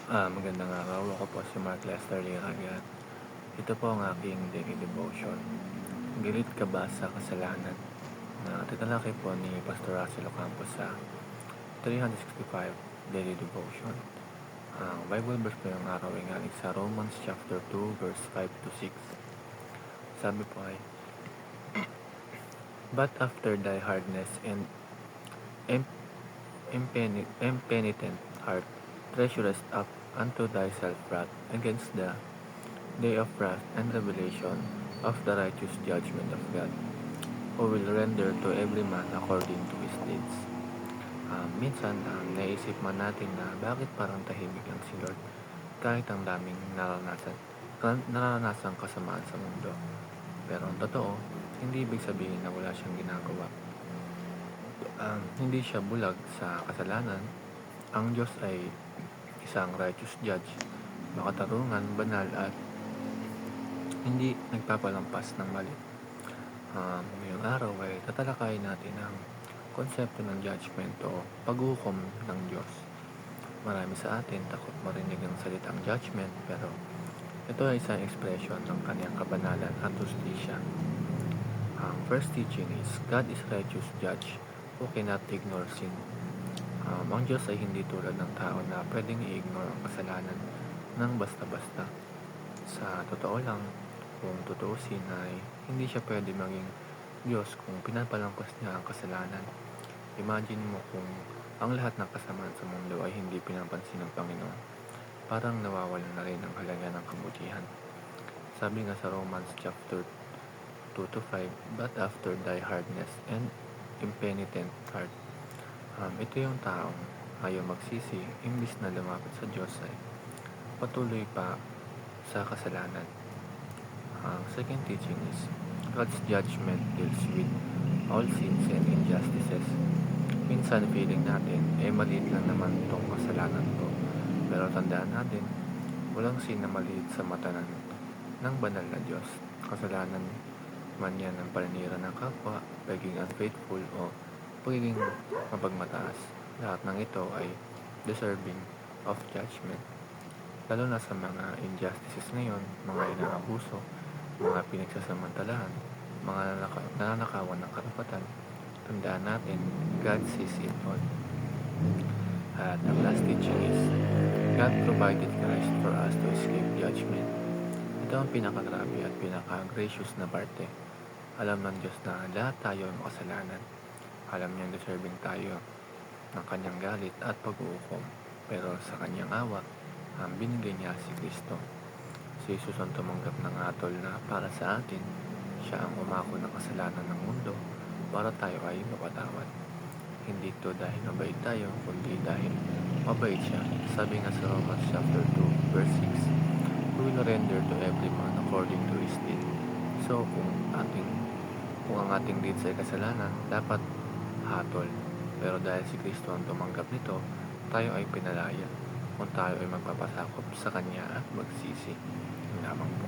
Magandang araw. Ako po si Mark Lester Liraga. Ito po ang aking daily devotion. Galit ka ba sa kasalanan? Na titalakay po ni Pastor Russell Ocampo sa 365 Daily Devotion. Ang Bible verse po yung araw ay galing sa Romans chapter 2 verse 5 to 6. Sabi po ay, But after thy hardness and impenitent heart treasurest up unto thyself wrath against the day of wrath and revelation of the righteous judgment of God, who will render to every man according to his deeds. Minsan, naisip man natin na bakit parang tahimik lang si Lord kahit ang daming naranasang kasamaan sa mundo. Pero ang totoo, hindi ibig sabihin na wala siyang ginagawa. Hindi siya bulag sa kasalanan. Ang Diyos ay isang righteous judge, makatarungan, banal at hindi nagpapalampas ng mali. Ngayong araw ay tatalakayin natin ang konsepto ng judgment o paghukom ng Diyos. Marami sa atin takot marinig ang salitang judgment, pero ito ay isang expression ng kanyang kabanalan at justisya. Ang first teaching is God is righteous judge who cannot ignore sin. Ang Diyos ay hindi tulad ng tao na pwedeng i-ignore ang kasalanan ng basta-basta. Sa totoo lang, kung tutuusin ay hindi siya pwede maging Diyos kung pinapalampas niya ang kasalanan. Imagine mo kung ang lahat ng kasamaan sa mundo ay hindi pinapansin ng Panginoon. Parang nawawalan na rin ang halaga ng kabutihan. Sabi nga sa Romans chapter 2 to 5, But after thy hardness and impenitent heart. Ito yung taong ayaw magsisi, imbis na lumapit sa Diyos ay patuloy pa sa kasalanan. Ang second teaching is God's judgment deals with all sins and injustices. Minsan feeling natin, maliit lang naman itong kasalanan ko. Pero tandaan natin, walang sin na maliit sa mata ng banal na Diyos. Kasalanan man yan ang paninira ng kapwa, pagiging unfaithful o pagiging mapagmataas. Lahat ng ito ay deserving of judgment. Lalo na sa mga injustices ngayon, mga inaabuso, mga pinagsasamantalahan, mga nananakawan ng karapatan. Tandaan natin, God sees it all. At ang last teaching is, God provided Christ for us to escape judgment. Ito ang pinakagrabe at pinaka-gracious na parte. Alam ng Diyos na lahat tayo ay makasalanan. Alam niyang deserving tayo ng kanyang galit at pag-uukom. Pero sa kanyang awa, binigay niya si Kristo. Si Jesus ang tumanggap ng hatol na para sa atin. Siya ang umako ng kasalanan ng mundo para tayo ay mapatawad. Hindi ito dahil mabait tayo, kundi dahil mabait siya. Sabi nga sa Romans chapter 2 verse 6, We will render to every man according to his deed. So kung ang ating deeds ay kasalanan, dapat hatol. Pero dahil si Kristo ang tumanggap nito, tayo ay pinalaya kung tayo ay magpapasakop sa Kanya at magsisi. Yun lamang po.